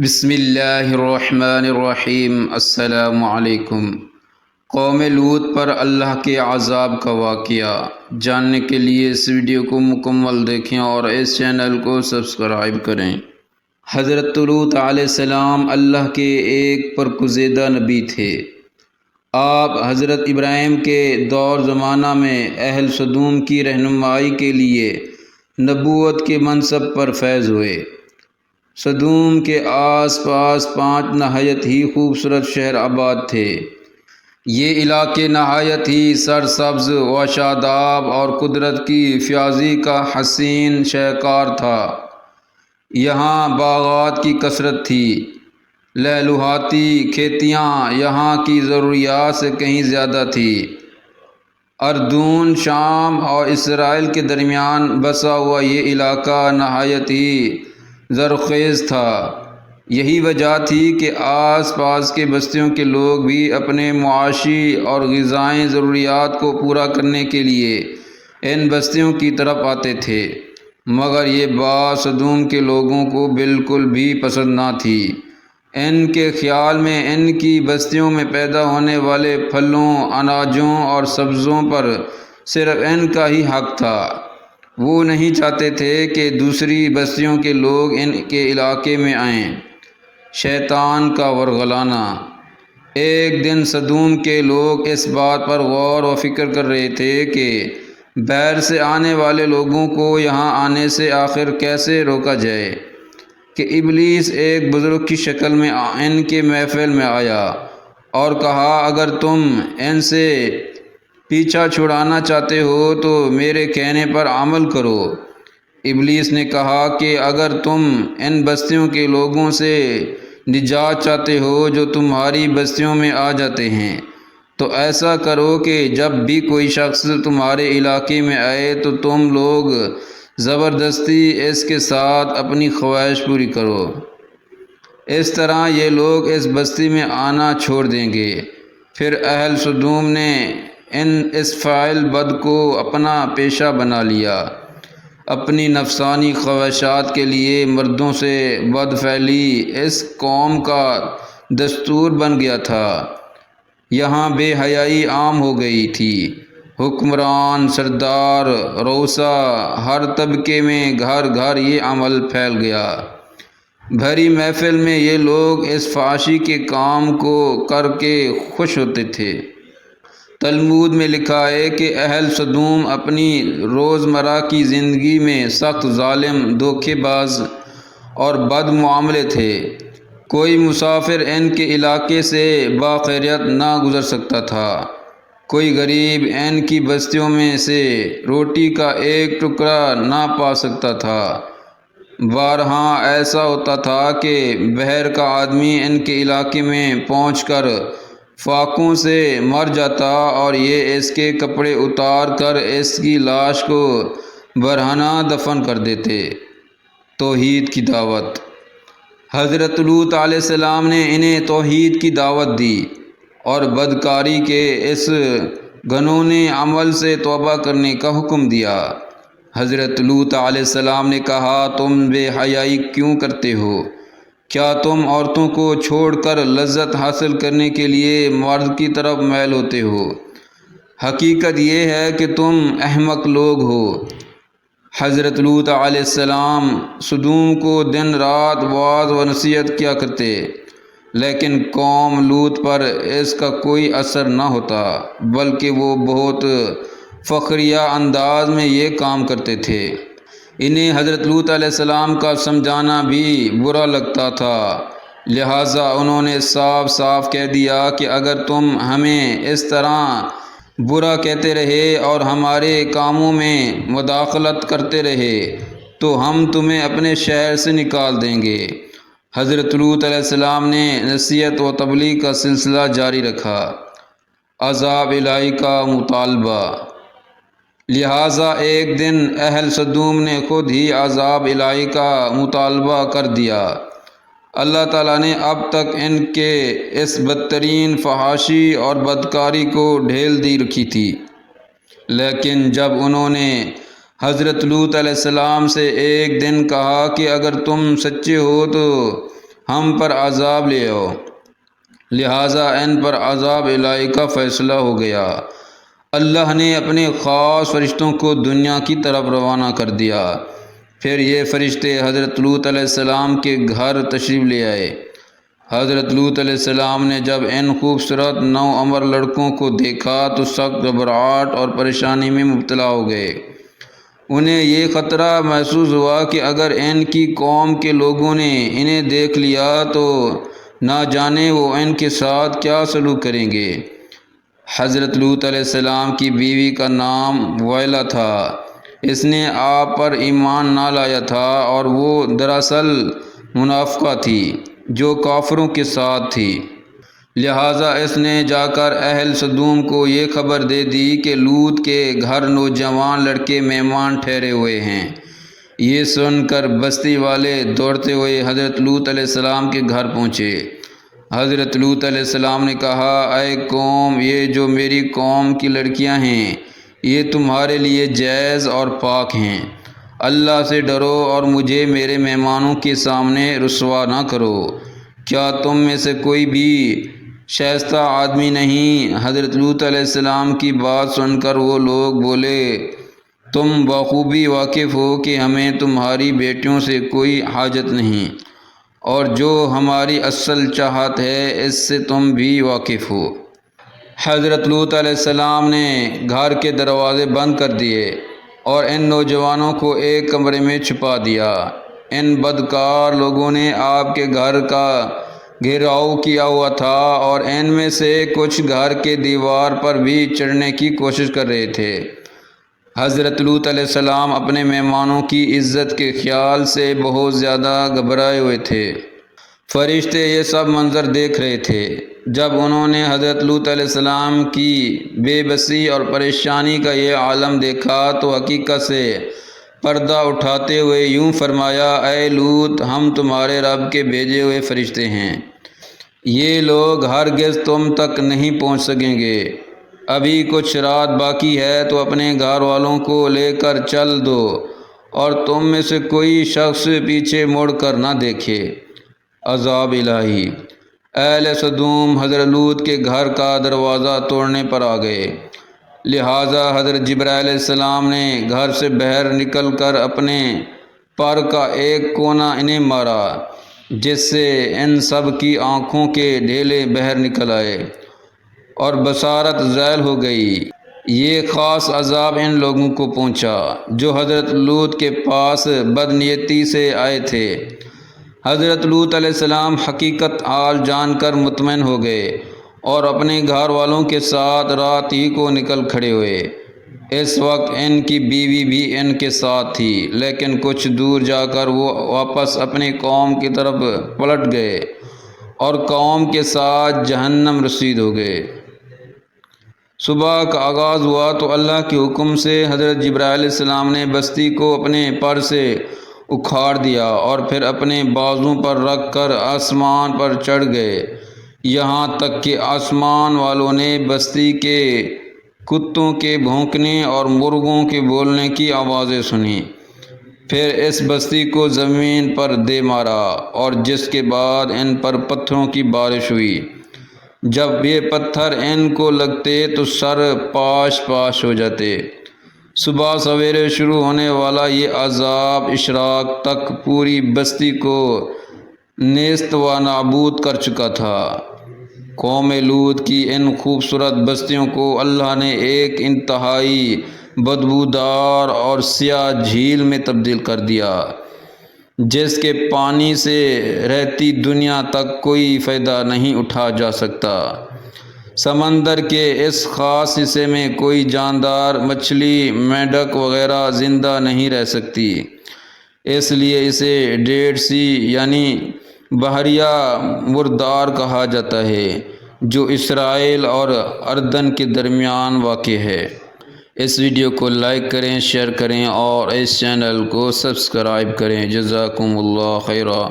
بسم اللہ الرحمن الرحیم۔ السلام علیکم۔ قوم لوط پر اللہ کے عذاب کا واقعہ جاننے کے لیے اس ویڈیو کو مکمل دیکھیں اور اس چینل کو سبسکرائب کریں۔ حضرت لوط علیہ السلام اللہ کے ایک پرکزیدہ نبی تھے۔ آپ حضرت ابراہیم کے دور زمانہ میں اہل سدوم کی رہنمائی کے لیے نبوت کے منصب پر فیض ہوئے۔ سدوم کے آس پاس 5 نہایت ہی خوبصورت شہر آباد تھے۔ یہ علاقے نہایت ہی سرسبز و شاداب اور قدرت کی فیاضی کا حسین شاہکار تھا۔ یہاں باغات کی کثرت تھی۔ لہلوہاتی کھیتیاں یہاں کی ضروریات سے کہیں زیادہ تھی۔ اردن، شام اور اسرائیل کے درمیان بسا ہوا یہ علاقہ نہایت ہی زرخیز تھا۔ یہی وجہ تھی کہ آس پاس کے بستیوں کے لوگ بھی اپنے معاشی اور غذائی ضروریات کو پورا کرنے کے لیے ان بستیوں کی طرف آتے تھے، مگر یہ بات سدوم کے لوگوں کو بالکل بھی پسند نہ تھی۔ ان کے خیال میں ان کی بستیوں میں پیدا ہونے والے پھلوں، اناجوں اور سبزوں پر صرف ان کا ہی حق تھا۔ وہ نہیں چاہتے تھے کہ دوسری بستیوں کے لوگ ان کے علاقے میں آئیں۔ شیطان کا ورگلانا۔ ایک دن سدوم کے لوگ اس بات پر غور و فکر کر رہے تھے کہ باہر سے آنے والے لوگوں کو یہاں آنے سے آخر کیسے روکا جائے، کہ ابلیس ایک بزرگ کی شکل میں ان کے محفل میں آیا اور کہا، اگر تم ان سے پیچھا چھڑانا چاہتے ہو تو میرے کہنے پر عمل کرو۔ ابلیس نے کہا کہ اگر تم ان بستیوں کے لوگوں سے نجات چاہتے ہو جو تمہاری بستیوں میں آ جاتے ہیں، تو ایسا کرو کہ جب بھی کوئی شخص تمہارے علاقے میں آئے تو تم لوگ زبردستی اس کے ساتھ اپنی خواہش پوری کرو۔ اس طرح یہ لوگ اس بستی میں آنا چھوڑ دیں گے۔ پھر اہل سدوم نے اس فعل بد کو اپنا پیشہ بنا لیا۔ اپنی نفسانی خواہشات کے لیے مردوں سے بد فعلی اس قوم کا دستور بن گیا تھا۔ یہاں بے حیائی عام ہو گئی تھی۔ حکمران، سردار، روسا، ہر طبقے میں گھر گھر یہ عمل پھیل گیا۔ بھری محفل میں یہ لوگ اس فحاشی کے کام کو کر کے خوش ہوتے تھے۔ تلمود میں لکھا ہے کہ اہل سدوم اپنی روزمرہ کی زندگی میں سخت ظالم، دھوکے باز اور بد معاملے تھے۔ کوئی مسافر ان کے علاقے سے باخیریت نہ گزر سکتا تھا۔ کوئی غریب ان کی بستیوں میں سے روٹی کا ایک ٹکڑا نہ پا سکتا تھا۔ بارہا ایسا ہوتا تھا کہ باہر کا آدمی ان کے علاقے میں پہنچ کر فاقوں سے مر جاتا اور یہ اس کے کپڑے اتار کر اس کی لاش کو برہنہ دفن کر دیتے۔ توحید کی دعوت۔ حضرت لوط علیہ السلام نے انہیں توحید کی دعوت دی اور بدکاری کے اس گھنونے عمل سے توبہ کرنے کا حکم دیا۔ حضرت لوط علیہ السلام نے کہا، تم بے حیائی کیوں کرتے ہو؟ کیا تم عورتوں کو چھوڑ کر لذت حاصل کرنے کے لیے مرد کی طرف میل ہوتے ہو؟ حقیقت یہ ہے کہ تم احمق لوگ ہو۔ حضرت لوط علیہ السلام سدوم کو دن رات وعظ و نصیحت کیا کرتے، لیکن قوم لوط پر اس کا کوئی اثر نہ ہوتا، بلکہ وہ بہت فخریہ انداز میں یہ کام کرتے تھے۔ انہیں حضرت لوط علیہ السلام کا سمجھانا بھی برا لگتا تھا، لہٰذا انہوں نے صاف صاف کہہ دیا کہ اگر تم ہمیں اس طرح برا کہتے رہے اور ہمارے کاموں میں مداخلت کرتے رہے تو ہم تمہیں اپنے شہر سے نکال دیں گے۔ حضرت لوط علیہ السلام نے نصیحت و تبلیغ کا سلسلہ جاری رکھا۔ عذاب الہی کا مطالبہ۔ لہٰذا ایک دن اہل سدوم نے خود ہی عذاب الہی کا مطالبہ کر دیا۔ اللہ تعالیٰ نے اب تک ان کے اس بدترین فحاشی اور بدکاری کو ڈھیل دی رکھی تھی، لیکن جب انہوں نے حضرت لوط علیہ السلام سے ایک دن کہا کہ اگر تم سچے ہو تو ہم پر عذاب لے آؤ، لہٰذا ان پر عذاب الہی کا فیصلہ ہو گیا۔ اللہ نے اپنے خاص فرشتوں کو دنیا کی طرف روانہ کر دیا۔ پھر یہ فرشتے حضرت لوط علیہ السلام کے گھر تشریف لے آئے۔ حضرت لوط علیہ السلام نے جب ان خوبصورت نوعمر لڑکوں کو دیکھا تو سخت گھبراہٹ اور پریشانی میں مبتلا ہو گئے۔ انہیں یہ خطرہ محسوس ہوا کہ اگر ان کی قوم کے لوگوں نے انہیں دیکھ لیا تو نہ جانے وہ ان کے ساتھ کیا سلوک کریں گے۔ حضرت لوط علیہ السلام کی بیوی کا نام وائلہ تھا۔ اس نے آپ پر ایمان نہ لایا تھا اور وہ دراصل منافقہ تھی جو کافروں کے ساتھ تھی۔ لہٰذا اس نے جا کر اہل سدوم کو یہ خبر دے دی کہ لوط کے گھر نوجوان لڑکے مہمان ٹھہرے ہوئے ہیں۔ یہ سن کر بستی والے دوڑتے ہوئے حضرت لوط علیہ السلام کے گھر پہنچے۔ حضرت لوط علیہ السلام نے کہا، اے قوم، یہ جو میری قوم کی لڑکیاں ہیں یہ تمہارے لیے جائز اور پاک ہیں۔ اللہ سے ڈرو اور مجھے میرے مہمانوں کے سامنے رسوا نہ کرو۔ کیا تم میں سے کوئی بھی شائستہ آدمی نہیں؟ حضرت لوط علیہ السلام کی بات سن کر وہ لوگ بولے، تم بخوبی واقف ہو کہ ہمیں تمہاری بیٹیوں سے کوئی حاجت نہیں، اور جو ہماری اصل چاہت ہے اس سے تم بھی واقف ہو۔ حضرت لوط علیہ السلام نے گھر کے دروازے بند کر دیے اور ان نوجوانوں کو ایک کمرے میں چھپا دیا۔ ان بدکار لوگوں نے آپ کے گھر کا گھیراؤ کیا ہوا تھا اور ان میں سے کچھ گھر کے دیوار پر بھی چڑھنے کی کوشش کر رہے تھے۔ حضرت لوط علیہ السلام اپنے مہمانوں کی عزت کے خیال سے بہت زیادہ گھبرائے ہوئے تھے۔ فرشتے یہ سب منظر دیکھ رہے تھے۔ جب انہوں نے حضرت لوط علیہ السلام کی بے بسی اور پریشانی کا یہ عالم دیکھا تو حقیقت سے پردہ اٹھاتے ہوئے یوں فرمایا، اے لوط، ہم تمہارے رب کے بھیجے ہوئے فرشتے ہیں۔ یہ لوگ ہرگز تم تک نہیں پہنچ سکیں گے۔ ابھی کچھ رات باقی ہے تو اپنے گھر والوں کو لے کر چل دو اور تم میں سے کوئی شخص پیچھے مڑ کر نہ دیکھے۔ عذاب الہی۔ اہل سدوم حضرت لوط کے گھر کا دروازہ توڑنے پر آ گئے، لہٰذا حضرت جبرائیل علیہ السلام نے گھر سے باہر نکل کر اپنے پر کا ایک کونا انہیں مارا، جس سے ان سب کی آنکھوں کے ڈھیلے باہر نکل آئے اور بصارت زائل ہو گئی۔ یہ خاص عذاب ان لوگوں کو پہنچا جو حضرت لوط کے پاس بدنیتی سے آئے تھے۔ حضرت لوط علیہ السلام حقیقت حال جان کر مطمئن ہو گئے اور اپنے گھر والوں کے ساتھ رات ہی کو نکل کھڑے ہوئے۔ اس وقت ان کی بیوی بھی ان کے ساتھ تھی، لیکن کچھ دور جا کر وہ واپس اپنی قوم کی طرف پلٹ گئے اور قوم کے ساتھ جہنم رسید ہو گئے۔ صبح کا آغاز ہوا تو اللہ کے حکم سے حضرت جبرائیل علیہ السلام نے بستی کو اپنے پر سے اکھاڑ دیا اور پھر اپنے بازوں پر رکھ کر آسمان پر چڑھ گئے، یہاں تک کہ آسمان والوں نے بستی کے کتوں کے بھونکنے اور مرغوں کے بولنے کی آوازیں سنیں۔ پھر اس بستی کو زمین پر دے مارا اور جس کے بعد ان پر پتھروں کی بارش ہوئی۔ جب یہ پتھر ان کو لگتے تو سر پاش پاش ہو جاتے۔ صبح سویرے شروع ہونے والا یہ عذاب اشراق تک پوری بستی کو نیست و نابود کر چکا تھا۔ قوم لوط کی ان خوبصورت بستیوں کو اللہ نے ایک انتہائی بدبودار اور سیاہ جھیل میں تبدیل کر دیا، جس کے پانی سے رہتی دنیا تک کوئی فائدہ نہیں اٹھا جا سکتا۔ سمندر کے اس خاص حصے میں کوئی جاندار مچھلی، مینڈک وغیرہ زندہ نہیں رہ سکتی، اس لیے اسے ڈیڈ سی یعنی بحیرہ مردار کہا جاتا ہے، جو اسرائیل اور اردن کے درمیان واقع ہے۔ اس ویڈیو کو لائک کریں، شیئر کریں اور اس چینل کو سبسکرائب کریں۔ جزاکم اللہ خیرا۔